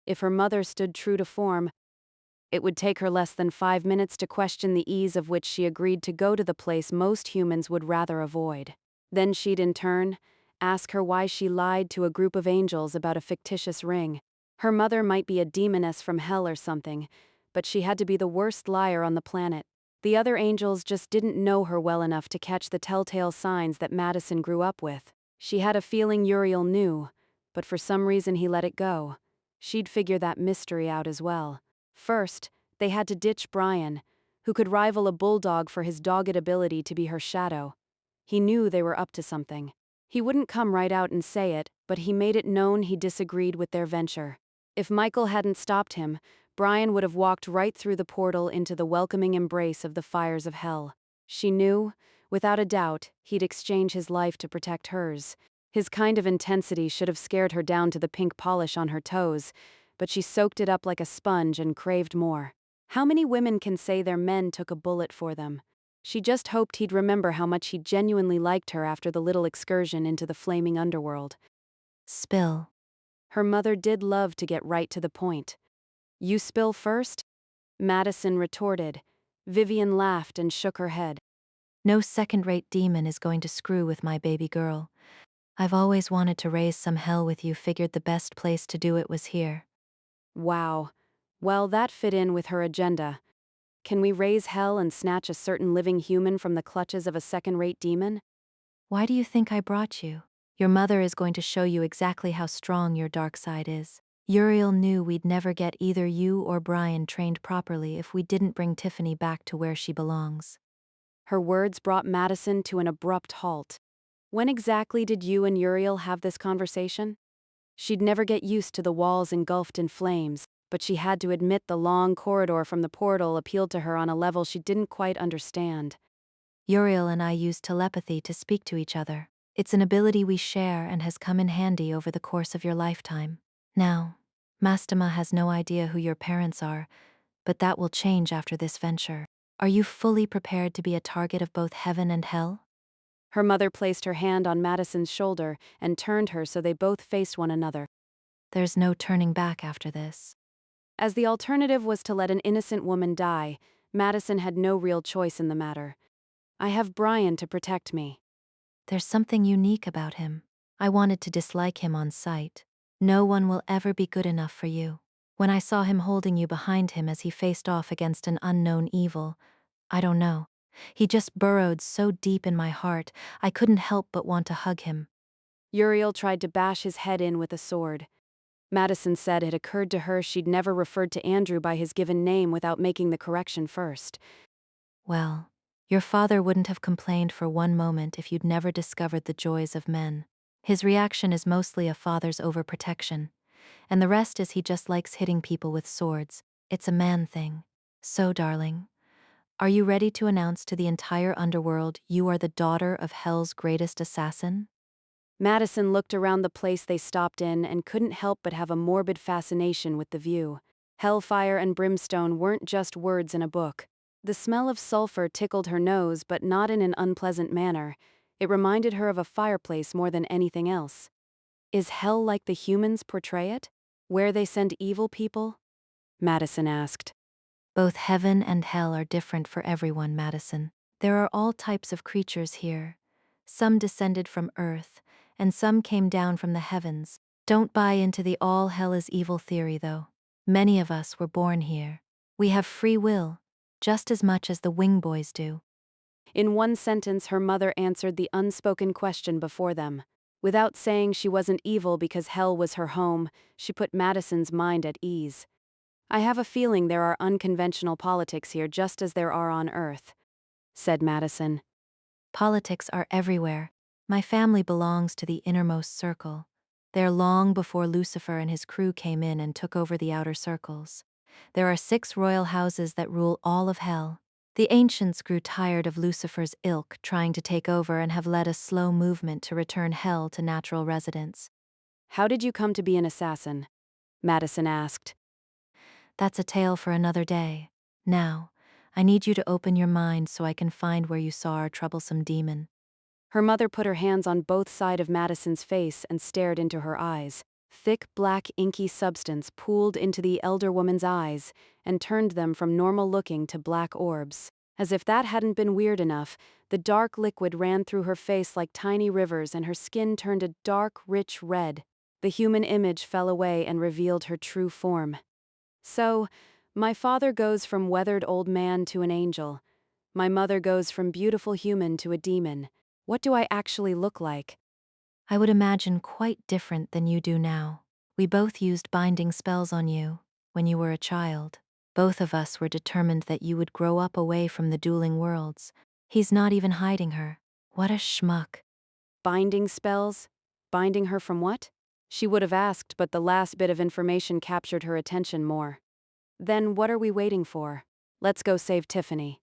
If her mother stood true to form, it would take her less than 5 minutes to question the ease of which she agreed to go to the place most humans would rather avoid. Then she'd, in turn, ask her why she lied to a group of angels about a fictitious ring. Her mother might be a demoness from hell or something, but she had to be the worst liar on the planet. The other angels just didn't know her well enough to catch the telltale signs that Madison grew up with. She had a feeling Uriel knew, but for some reason he let it go. She'd figure that mystery out as well. First, they had to ditch Brian, who could rival a bulldog for his dogged ability to be her shadow. He knew they were up to something. He wouldn't come right out and say it, but he made it known he disagreed with their venture. If Michael hadn't stopped him, Brian would have walked right through the portal into the welcoming embrace of the fires of hell. She knew, without a doubt, he'd exchange his life to protect hers. His kind of intensity should have scared her down to the pink polish on her toes, but she soaked it up like a sponge and craved more. How many women can say their men took a bullet for them? She just hoped he'd remember how much he genuinely liked her after the little excursion into the flaming underworld. Spill. Her mother did love to get right to the point. You spill first? Madison retorted. Vivian laughed and shook her head. No second-rate demon is going to screw with my baby girl. I've always wanted to raise some hell with you, figured the best place to do it was here. Wow. Well, that fit in with her agenda. Can we raise hell and snatch a certain living human from the clutches of a second-rate demon? Why do you think I brought you? Your mother is going to show you exactly how strong your dark side is. Uriel knew we'd never get either you or Brian trained properly if we didn't bring Tiffany back to where she belongs. Her words brought Madison to an abrupt halt. When exactly did you and Uriel have this conversation? She'd never get used to the walls engulfed in flames, but she had to admit the long corridor from the portal appealed to her on a level she didn't quite understand. Uriel and I use telepathy to speak to each other. It's an ability we share and has come in handy over the course of your lifetime. Now, Mastema has no idea who your parents are, but that will change after this venture. Are you fully prepared to be a target of both heaven and hell? Her mother placed her hand on Madison's shoulder and turned her so they both faced one another. There's no turning back after this. As the alternative was to let an innocent woman die, Madison had no real choice in the matter. I have Brian to protect me. There's something unique about him. I wanted to dislike him on sight. No one will ever be good enough for you. When I saw him holding you behind him as he faced off against an unknown evil, I don't know. He just burrowed so deep in my heart, I couldn't help but want to hug him. Uriel tried to bash his head in with a sword. Madison said it occurred to her she'd never referred to Andrew by his given name without making the correction first. Well, your father wouldn't have complained for one moment if you'd never discovered the joys of men. His reaction is mostly a father's overprotection, and the rest is he just likes hitting people with swords. It's a man thing. So, darling, are you ready to announce to the entire underworld you are the daughter of Hell's greatest assassin? Madison looked around the place they stopped in and couldn't help but have a morbid fascination with the view. Hellfire and brimstone weren't just words in a book. The smell of sulfur tickled her nose, but not in an unpleasant manner. It reminded her of a fireplace more than anything else. Is hell like the humans portray it? Where they send evil people? Madison asked. Both heaven and hell are different for everyone, Madison. There are all types of creatures here. Some descended from earth, and some came down from the heavens. Don't buy into the all hell is evil theory, though. Many of us were born here. We have free will, just as much as the wing boys do. In one sentence, her mother answered the unspoken question before them. Without saying she wasn't evil because hell was her home, she put Madison's mind at ease. I have a feeling there are unconventional politics here just as there are on Earth, said Madison. Politics are everywhere. My family belongs to the innermost circle. They're long before Lucifer and his crew came in and took over the outer circles. There are 6 royal houses that rule all of hell. The ancients grew tired of Lucifer's ilk trying to take over and have led a slow movement to return hell to natural residents. How did you come to be an assassin? Madison asked. That's a tale for another day. Now, I need you to open your mind so I can find where you saw our troublesome demon. Her mother put her hands on both sides of Madison's face and stared into her eyes. Thick black inky substance pooled into the elder woman's eyes and turned them from normal-looking to black orbs. As if that hadn't been weird enough, the dark liquid ran through her face like tiny rivers and her skin turned a dark, rich red. The human image fell away and revealed her true form. So, my father goes from weathered old man to an angel. My mother goes from beautiful human to a demon. What do I actually look like? I would imagine quite different than you do now. We both used binding spells on you when you were a child. Both of us were determined that you would grow up away from the dueling worlds. He's not even hiding her. What a schmuck. Binding spells? Binding her from what? She would have asked, but the last bit of information captured her attention more. Then what are we waiting for? Let's go save Tiffany.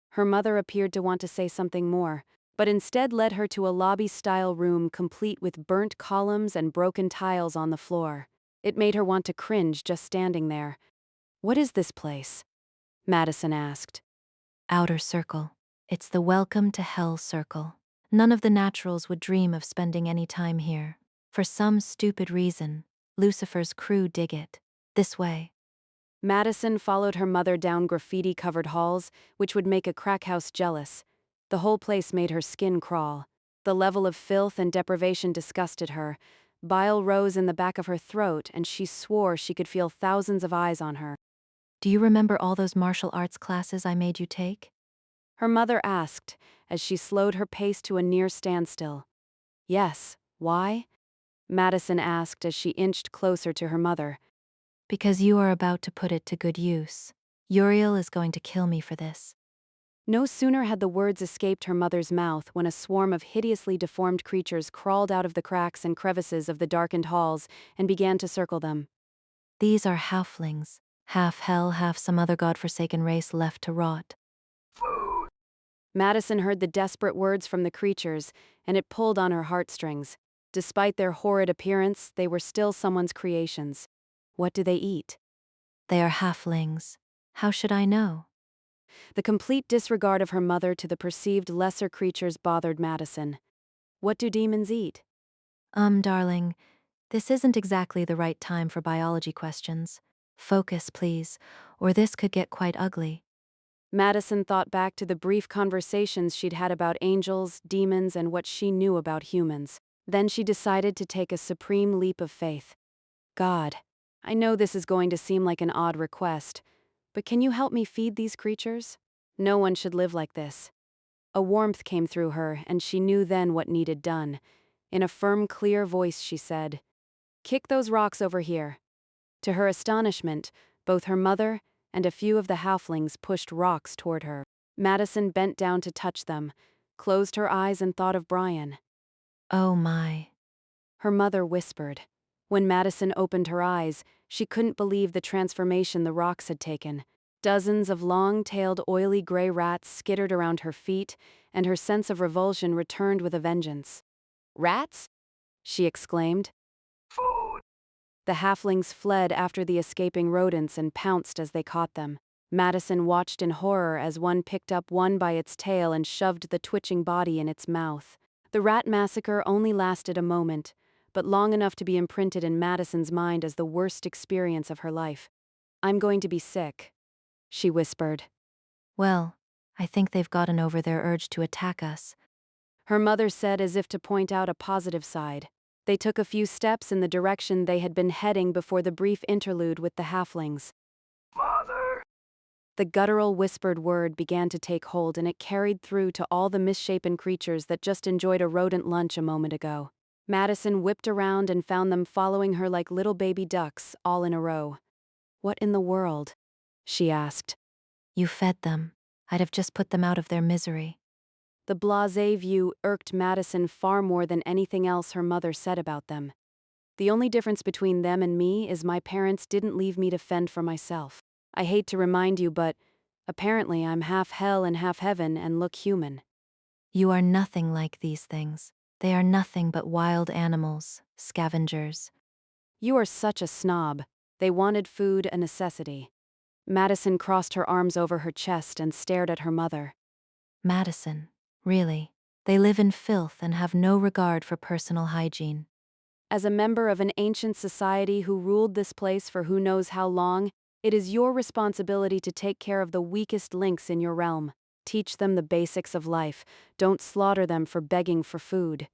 Her mother appeared to want to say something more, but instead led her to a lobby-style room complete with burnt columns and broken tiles on the floor. It made her want to cringe just standing there. What is this place? Madison asked. Outer Circle. It's the welcome to hell circle. None of the naturals would dream of spending any time here. For some stupid reason, Lucifer's crew dig it. This way. Madison followed her mother down graffiti-covered halls, which would make a crack house jealous. The whole place made her skin crawl. The level of filth and deprivation disgusted her. Bile rose in the back of her throat, and she swore she could feel thousands of eyes on her. Do you remember all those martial arts classes I made you take? Her mother asked, as she slowed her pace to a near standstill. Yes, why? Madison asked as she inched closer to her mother. Because you are about to put it to good use. Uriel is going to kill me for this. No sooner had the words escaped her mother's mouth when a swarm of hideously deformed creatures crawled out of the cracks and crevices of the darkened halls and began to circle them. These are halflings, half hell, half some other godforsaken race left to rot. Madison heard the desperate words from the creatures, and it pulled on her heartstrings. Despite their horrid appearance, they were still someone's creations. What do they eat? They are halflings. How should I know? The complete disregard of her mother to the perceived lesser creatures bothered Madison. What do demons eat? Darling, this isn't exactly the right time for biology questions. Focus, please, or this could get quite ugly. Madison thought back to the brief conversations she'd had about angels, demons, and what she knew about humans. Then she decided to take a supreme leap of faith. God, I know this is going to seem like an odd request, but can you help me feed these creatures? No one should live like this. A warmth came through her, and she knew then what needed done. In a firm, clear voice, she said, "Kick those rocks over here." To her astonishment, both her mother and a few of the halflings pushed rocks toward her. Madison bent down to touch them, closed her eyes and thought of Brian. Oh my. Her mother whispered. When Madison opened her eyes, she couldn't believe the transformation the rocks had taken. Dozens of long-tailed, oily gray rats skittered around her feet, and her sense of revulsion returned with a vengeance. "Rats?" she exclaimed. The halflings fled after the escaping rodents and pounced as they caught them. Madison watched in horror as one picked up one by its tail and shoved the twitching body in its mouth. The rat massacre only lasted a moment, but long enough to be imprinted in Madison's mind as the worst experience of her life. "I'm going to be sick," she whispered. Well, I think they've gotten over their urge to attack us. Her mother said as if to point out a positive side. They took a few steps in the direction they had been heading before the brief interlude with the halflings. "Mother!" The guttural whispered word began to take hold, and it carried through to all the misshapen creatures that just enjoyed a rodent lunch a moment ago. Madison whipped around and found them following her like little baby ducks, all in a row. "What in the world?" she asked. You fed them. I'd have just put them out of their misery. The blasé view irked Madison far more than anything else her mother said about them. "The only difference between them and me is my parents didn't leave me to fend for myself. I hate to remind you, but apparently I'm half hell and half heaven and look human." You are nothing like these things. They are nothing but wild animals, scavengers. "You are such a snob." They wanted food, a necessity. Madison crossed her arms over her chest and stared at her mother. Madison, really. They live in filth and have no regard for personal hygiene. As a member of an ancient society who ruled this place for who knows how long, it is your responsibility to take care of the weakest links in your realm. Teach them the basics of life. Don't slaughter them for begging for food.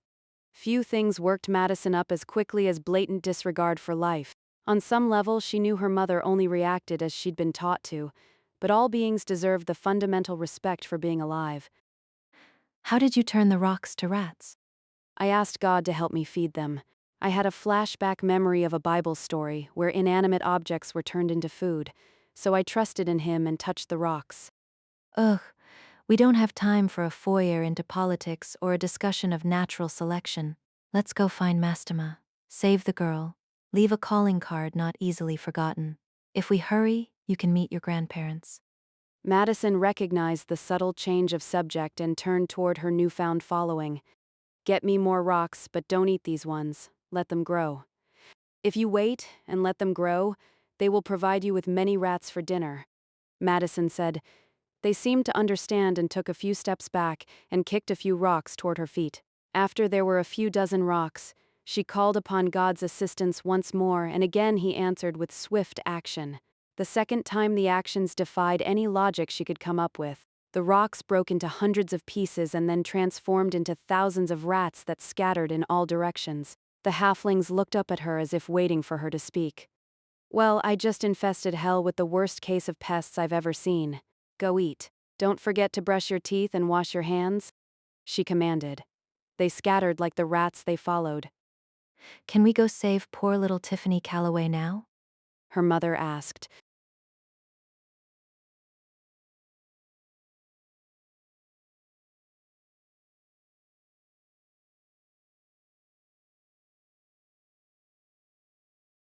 Few things worked Madison up as quickly as blatant disregard for life. On some level, she knew her mother only reacted as she'd been taught to, but all beings deserved the fundamental respect for being alive. How did you turn the rocks to rats? I asked God to help me feed them. I had a flashback memory of a Bible story where inanimate objects were turned into food, so I trusted in Him and touched the rocks. Ugh, we don't have time for a foyer into politics or a discussion of natural selection. Let's go find Mastema. Save the girl. Leave a calling card not easily forgotten. If we hurry, you can meet your grandparents. Madison recognized the subtle change of subject and turned toward her newfound following. Get me more rocks, but don't eat these ones. Let them grow. If you wait and let them grow, they will provide you with many rats for dinner. Madison said. They seemed to understand and took a few steps back and kicked a few rocks toward her feet. After there were a few dozen rocks, she called upon God's assistance once more, and again He answered with swift action. The second time the actions defied any logic she could come up with. The rocks broke into hundreds of pieces and then transformed into thousands of rats that scattered in all directions. The halflings looked up at her as if waiting for her to speak. Well, I just infested hell with the worst case of pests I've ever seen. Go eat. Don't forget to brush your teeth and wash your hands, she commanded. They scattered like the rats they followed. Can we go save poor little Tiffany Calloway now? Her mother asked.